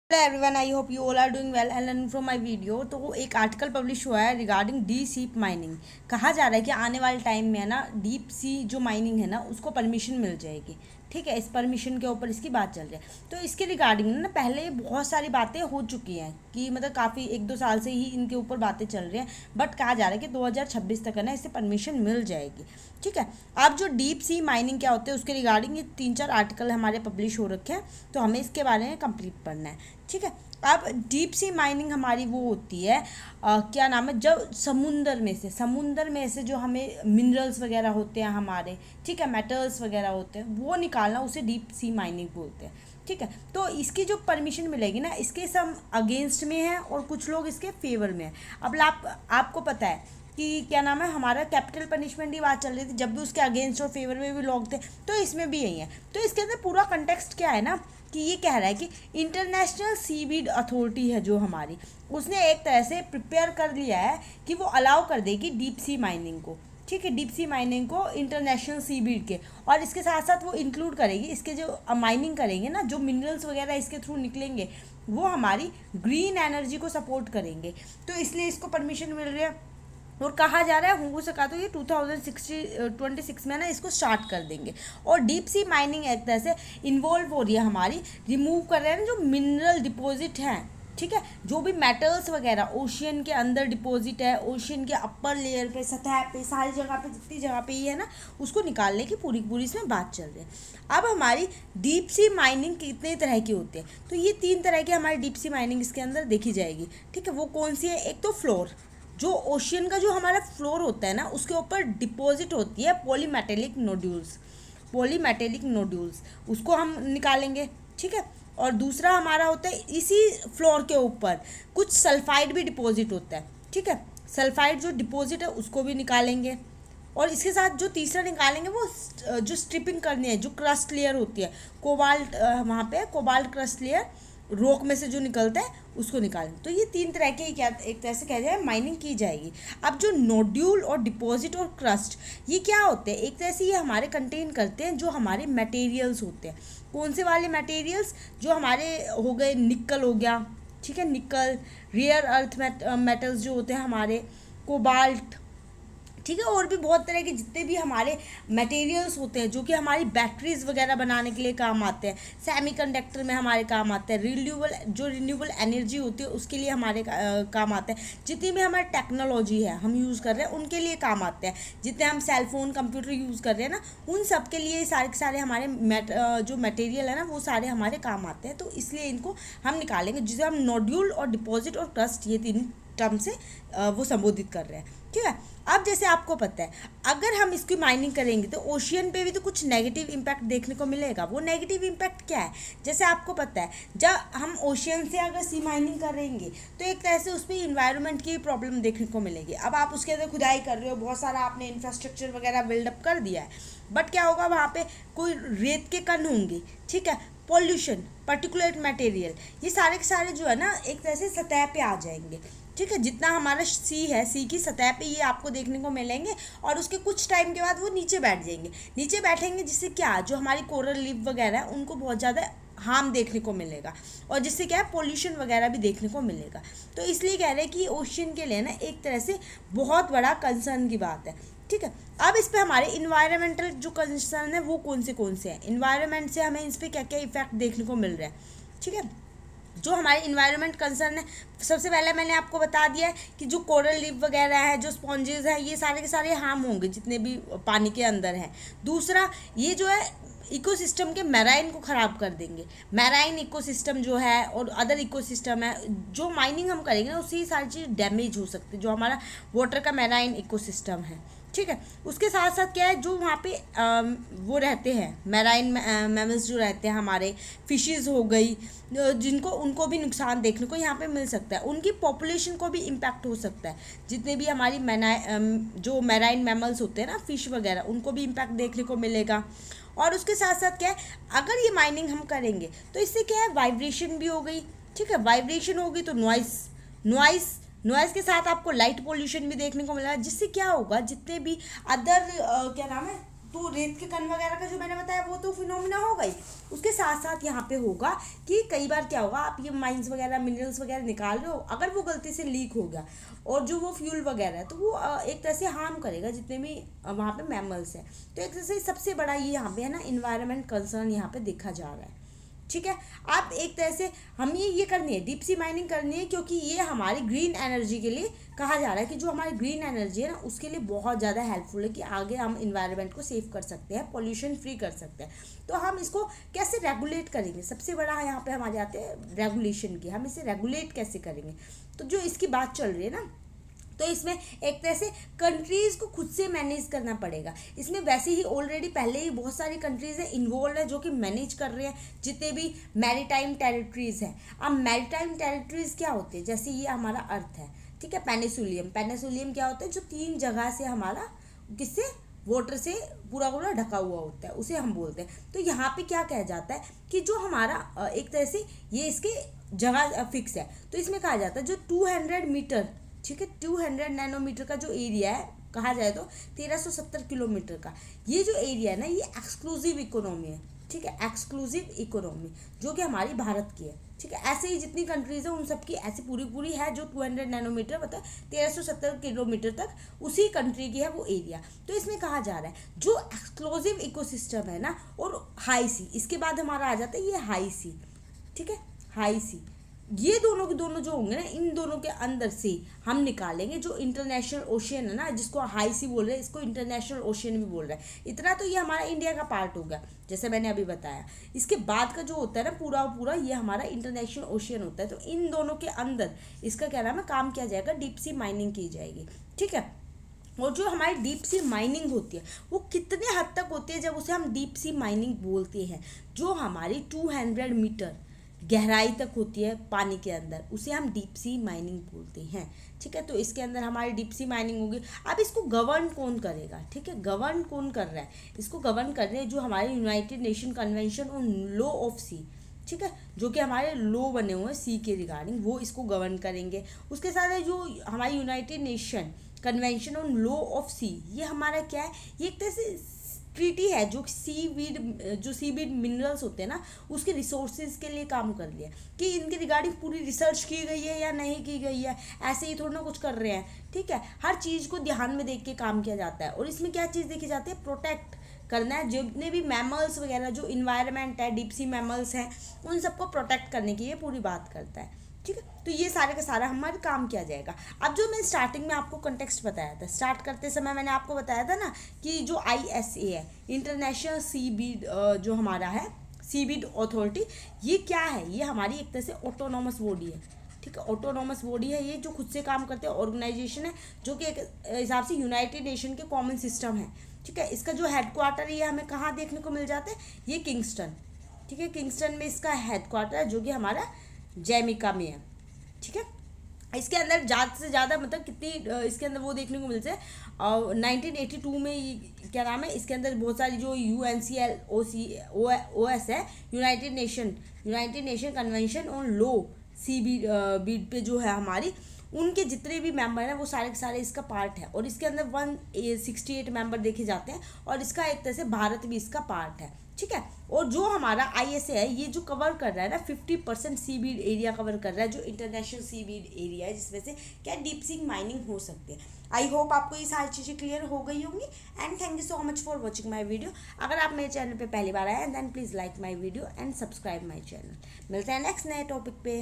Hello everyone, I hope you all are doing well and learning from my video. तो एक article publish हुआ है regarding deep sea mining. कहा जा रहा है कि आने वाले टाइम में है ना, डीप सी जो माइनिंग है ना उसको परमिशन मिल जाएगी। ठीक है, इस परमिशन के ऊपर इसकी बात चल रही है। तो इसके रिगार्डिंग ना पहले बहुत सारी बातें हो चुकी हैं कि मतलब काफ़ी 1-2 साल से ही इनके ऊपर बातें चल रही हैं। बट कहा जा रहा है कि 2026 तक है ना इससे परमिशन मिल जाएगी। ठीक है, अब जो डीप सी माइनिंग क्या होते हैं उसके रिगार्डिंग ये 3-4 आर्टिकल हमारे पब्लिश हो रखे हैं, तो हमें इसके बारे में कंप्लीट पढ़ना है। ठीक है, अब डीप सी माइनिंग हमारी वो होती है, क्या नाम है, जब समुंदर में से जो हमें मिनरल्स वगैरह होते हैं हमारे, ठीक है, मेटल्स वगैरह होते हैं, वो निकालना उसे डीप सी माइनिंग बोलते हैं। ठीक है, तो इसकी जो परमिशन मिलेगी ना, इसके सब अगेंस्ट में है और कुछ लोग इसके फेवर में है। अब आपको पता है कि क्या नाम है, हमारा कैपिटल पनिशमेंट की बात चल रही थी, जब भी उसके अगेंस्ट और फेवर में भी लोग थे, तो इसमें भी यही है। तो इसके अंदर पूरा कंटेक्स्ट क्या है ना, कि ये कह रहा है कि इंटरनेशनल सीवीड अथॉरिटी है जो हमारी, उसने एक तरह से प्रिपेयर कर लिया है कि वो अलाउ कर देगी डीप सी माइनिंग को। ठीक है, डीप सी माइनिंग को इंटरनेशनल सीबीड के, और इसके साथ साथ वो इंक्लूड करेगी इसके जो माइनिंग करेंगे ना, जो मिनरल्स वगैरह इसके थ्रू निकलेंगे, वो हमारी ग्रीन एनर्जी को सपोर्ट करेंगे। तो इसलिए इसको परमिशन मिल रही है। और कहा जा रहा है, हो सका तो ये 2026 में ना इसको स्टार्ट कर देंगे। और डीप सी माइनिंग एक तरह से इन्वॉल्व हो रही है हमारी, रिमूव कर रहे हैं जो मिनरल डिपॉजिट हैं। ठीक है, जो भी मेटल्स वगैरह ओशियन के अंदर डिपॉजिट है, ओशियन के अपर लेयर पे, सतह पे, सारी जगह पे, जितनी जगह पे ही है ना, उसको निकालने की पूरी पूरी इसमें बात चल रही है। अब हमारी डीप सी माइनिंग कितने तरह की होती है, तो ये 3 तरह की हमारी डीप सी माइनिंग इसके अंदर देखी जाएगी। ठीक है, वो कौन सी है? एक तो फ्लोर, जो ओशियन का जो हमारा फ्लोर होता है ना, उसके ऊपर डिपॉजिट होती है पॉलीमेटेलिक नोड्यूल्स, उसको हम निकालेंगे। ठीक है, और दूसरा हमारा होता है इसी फ्लोर के ऊपर कुछ सल्फाइड भी डिपॉजिट होता है। ठीक है, सल्फाइड जो डिपॉजिट है उसको भी निकालेंगे। और इसके साथ जो तीसरा निकालेंगे वो जो स्ट्रिपिंग करनी है, जो क्रस्ट लेयर होती है, कोबाल्ट, वहाँ पे कोबाल्ट क्रस्ट लेयर रॉक में से जो निकलता है उसको निकालें। तो ये 3 तरह के, क्या एक तरह से कह जाए, माइनिंग की जाएगी। अब जो नोड्यूल और डिपॉजिट और क्रस्ट, ये क्या होते हैं? एक तरह से ये हमारे कंटेन करते हैं जो हमारे मटेरियल्स होते हैं। कौन से वाले मटेरियल्स? जो हमारे हो गए, निकल हो गया, ठीक है, निकल, रेयर अर्थ मेटल्स जो होते हैं हमारे, कोबाल्ट, ठीक है, और भी बहुत तरह के जितने भी हमारे मटेरियल्स होते हैं जो कि हमारी बैटरीज वगैरह बनाने के लिए काम आते हैं, सेमीकंडक्टर में हमारे काम आते हैं, रिन्यूएबल एनर्जी होती है उसके लिए हमारे काम आते हैं, जितनी भी हमारी टेक्नोलॉजी है हम यूज़ कर रहे हैं उनके लिए काम आते हैं, जितने हम सेलफोन कंप्यूटर यूज़ कर रहे हैं ना, उन सब के लिए सारे के सारे हमारे जो मटेरियल है ना, वो सारे हमारे काम आते हैं। तो इसलिए इनको हम निकालेंगे, जिसे हम नोड्यूल और डिपॉजिट और ट्रस्ट, ये 3 टर्म से वो संबोधित कर रहे हैं। ठीक है, अब जैसे आपको पता है, अगर हम इसकी माइनिंग करेंगे तो ओशियन पे भी तो कुछ नेगेटिव इम्पैक्ट देखने को मिलेगा। वो नेगेटिव इम्पैक्ट क्या है? जैसे आपको पता है, जब हम ओशियन से अगर सी माइनिंग करेंगे तो एक तरह से उस पर इन्वायरमेंट की प्रॉब्लम देखने को मिलेगी। अब आप उसके अंदर खुदाई कर रहे हो, बहुत सारा आपने इंफ्रास्ट्रक्चर वगैरह बिल्डअप कर दिया है, बट क्या होगा, वहाँ पे कोई रेत के कण होंगे, ठीक है, पॉल्यूशन, पर्टिकुलेट मटेरियल, ये सारे के सारे जो है ना एक तरह से सतह पे आ जाएंगे। ठीक है, जितना हमारा सी है, सी की सतह पे ये आपको देखने को मिलेंगे, और उसके कुछ टाइम के बाद वो नीचे बैठ जाएंगे। नीचे बैठेंगे जिससे क्या, जो हमारी कोरल लीफ वगैरह है उनको बहुत ज़्यादा हार्म देखने को मिलेगा, और जिससे क्या है, पोल्यूशन वगैरह भी देखने को मिलेगा। तो इसलिए कह रहे हैं कि ओशियन के लिए ना एक तरह से बहुत बड़ा कंसर्न की बात है। ठीक है, अब इस पे हमारे इन्वायरमेंटल जो कंसर्न है वो कौन से हैं, इन्वायरमेंट से हमें इस पर क्या क्या इफेक्ट देखने को मिल रहा है। ठीक है, जो हमारे इन्वायरमेंट कंसर्न है, सबसे पहले मैंने आपको बता दिया है कि जो कोरल लीफ वगैरह है, जो स्पॉन्जेस हैं, ये सारे के सारे हार्म होंगे जितने भी पानी के अंदर हैं। दूसरा, ये जो है इकोसिस्टम के मैराइन को ख़राब कर देंगे। मैराइन इकोसिस्टम जो है और अदर इकोसिस्टम है, जो माइनिंग हम करेंगे ना उससे सारी चीज़ डैमेज हो सकती है, जो हमारा वाटर का मैराइन इकोसिस्टम है। ठीक है, उसके साथ साथ क्या है, जो वहाँ पे वो रहते हैं मैराइन मैमल्स जो रहते हैं हमारे, फिशेस हो गई, जिनको उनको भी नुकसान देखने को यहाँ पे मिल सकता है, उनकी पॉपुलेशन को भी इम्पैक्ट हो सकता है। जितने भी हमारी जो मैराइन मैमल्स होते हैं ना, फिश वगैरह, उनको भी इम्पैक्ट देखने को मिलेगा। और उसके साथ साथ क्या है, अगर ये माइनिंग हम करेंगे तो इससे क्या है, वाइब्रेशन भी हो गई। ठीक है, वाइब्रेशन होगी तो नॉइस के साथ आपको लाइट पोल्यूशन भी देखने को मिला, जिससे क्या होगा, जितने भी अदर क्या नाम है, तो रेत के कण वगैरह का जो मैंने बताया वो तो फिनोमिना हो गई। उसके साथ साथ यहाँ पे होगा कि कई बार क्या होगा, आप ये माइंस वगैरह मिनरल्स वगैरह निकाल रहे हो, अगर वो गलती से लीक हो गया और जो वो फ्यूल वगैरह है तो वो एक तरह से हार्म करेगा जितने भी वहाँ पे मैमल्स हैं। तो एक तरह से सबसे बड़ा ये यहाँ पे है ना इन्वायरमेंट कंसर्न यहाँ पे देखा जा रहा है। ठीक है, आप एक तरह से हमें ये करनी है, डीप सी माइनिंग करनी है, क्योंकि ये हमारी ग्रीन एनर्जी के लिए कहा जा रहा है कि जो हमारी ग्रीन एनर्जी है ना उसके लिए बहुत ज़्यादा हेल्पफुल है कि आगे हम इन्वायरमेंट को सेव कर सकते हैं, पॉल्यूशन फ्री कर सकते हैं। तो हम इसको कैसे रेगुलेट करेंगे, सबसे बड़ा यहाँ पे हम आ जाते हैं रेगुलेशन की, हम इसे रेगुलेट कैसे करेंगे। तो जो इसकी बात चल रही है ना, तो इसमें एक तरह से कंट्रीज़ को खुद से मैनेज करना पड़ेगा। इसमें वैसे ही ऑलरेडी पहले ही बहुत सारी कंट्रीज़ हैं इन्वॉल्व है जो कि मैनेज कर रहे हैं जितने भी मैरीटाइम टेरिटरीज़ हैं। अब मैरीटाइम टेरिटरीज़ क्या होते हैं, जैसे ये हमारा अर्थ है, ठीक है, पेनिसुलियम क्या होता है, जो 3 जगह से हमारा किससे वाटर से पूरा पूरा ढका हुआ होता है, उसे हम बोलते हैं। तो यहाँ पे क्या कहा जाता है कि जो हमारा एक तरह से ये इसके जगह फिक्स है, तो इसमें कहा जाता है जो 200 मीटर, ठीक है, 200 नैनोमीटर का जो एरिया है, कहा जाए तो 1370 किलोमीटर का ये जो एरिया है ना, ये एक्सक्लूसिव इकोनॉमी है। ठीक है, एक्सक्लूसिव इकोनॉमी जो कि हमारी भारत की है। ठीक है, ऐसे ही जितनी कंट्रीज है उन सबकी ऐसी पूरी पूरी है जो 200 नैनोमीटर मतलब 1370 किलोमीटर तक उसी कंट्री की है वो एरिया। तो इसमें कहा जा रहा है जो एक्सक्लूसिव इकोसिस्टम है ना, और हाई सी, इसके बाद हमारा आ जाता है ये हाई सी। ठीक है, हाई सी, ये दोनों के दोनों जो होंगे ना, इन दोनों के अंदर से हम निकालेंगे जो इंटरनेशनल ओशियन है ना, जिसको हाई सी बोल रहे हैं, इसको इंटरनेशनल ओशियन भी बोल रहे हैं। इतना तो ये हमारा इंडिया का पार्ट हो गया जैसे मैंने अभी बताया। इसके बाद का जो होता है ना पूरा पूरा ये हमारा इंटरनेशनल ओशियन होता है। तो इन दोनों के अंदर इसका क्या नाम है, काम किया जाएगा, डीप सी माइनिंग की जाएगी। ठीक है, और जो हमारी डीप सी माइनिंग होती है वो कितने हद तक होती है, जब उसे हम डीप सी माइनिंग बोलते हैं, जो हमारी 200 मीटर गहराई तक होती है पानी के अंदर, उसे हम डीप सी माइनिंग बोलते हैं। ठीक है, तो इसके अंदर हमारी डीप सी माइनिंग होगी। अब इसको गवर्न कौन करेगा, ठीक है, गवर्न कौन कर रहा है, इसको गवर्न कर रहे हैं जो हमारे United Nation Convention on Law of Sea, ठीक है, जो कि हमारे लॉ बने हुए हैं सी के रिगार्डिंग, वो इसको गवर्न करेंगे। उसके साथ है जो हमारी United Nation Convention on Law of Sea, ये हमारा क्या है, ये एक तरह से ट्रीटी है जो सीवीड मिनरल्स होते हैं ना उसके रिसोर्सेज के लिए काम कर लिया कि इनके रिगार्डिंग पूरी रिसर्च की गई है या नहीं की गई है, ऐसे ही थोड़ा ना कुछ कर रहे हैं। ठीक है, हर चीज़ को ध्यान में देख के काम किया जाता है। और इसमें क्या चीज़ देखी जाती है, प्रोटेक्ट करना है, जितने भी मैमल्स वगैरह जो इन्वायरमेंट है, डीप सी मैमल्स हैं, उन सबको प्रोटेक्ट करने की ये पूरी बात करता है। ठीक है, तो ये सारे का सारा हमारे काम किया जाएगा। अब जो मैं स्टार्टिंग में आपको कंटेक्स्ट बताया था, स्टार्ट करते समय मैंने आपको बताया था ना कि जो ISA है, इंटरनेशनल सीबीड जो हमारा है सीबीड अथॉरिटी, ये क्या है, ये हमारी एक तरह से ऑटोनॉमस बॉडी है। ठीक है, ऑटोनॉमस बॉडी है ये, जो खुद से काम करते हैं, ऑर्गेनाइजेशन है जो कि एक हिसाब से यूनाइटेड नेशन के कॉमन सिस्टम है। ठीक है, इसका जो हेडक्वार्टर ये हमें कहाँ देखने को मिल जाता है, ये किंगस्टन। ठीक है, किंगस्टन में इसका हेडक्वार्टर है जो कि हमारा जैमिका में है। ठीक है, इसके अंदर ज़्यादा से ज़्यादा मतलब कितनी इसके अंदर वो देखने को मिलते हैं, 1982 में क्या नाम है, इसके अंदर बहुत सारी जो UNCLOS है, United Nation Convention on law seabed पे जो है हमारी, उनके जितने भी मेंबर हैं वो सारे के सारे इसका पार्ट है। और इसके अंदर 168 मेंबर देखे जाते हैं और इसका एक तरह से भारत भी इसका पार्ट है। ठीक है, और जो हमारा ISA है ये जो कवर कर रहा है ना 50% सी बीड एरिया कवर कर रहा है, जो इंटरनेशनल सी बीड एरिया है, जिसमें से क्या डीप सी माइनिंग हो सकती है। आई होप आपको ये सारी चीज़ें क्लियर हो गई होंगी। And thank you so much for watching my video. अगर आप मेरे चैनल पे पहली बार आए then please like my video and subscribe my channel. मिलते हैं नेक्स्ट नए टॉपिक पे।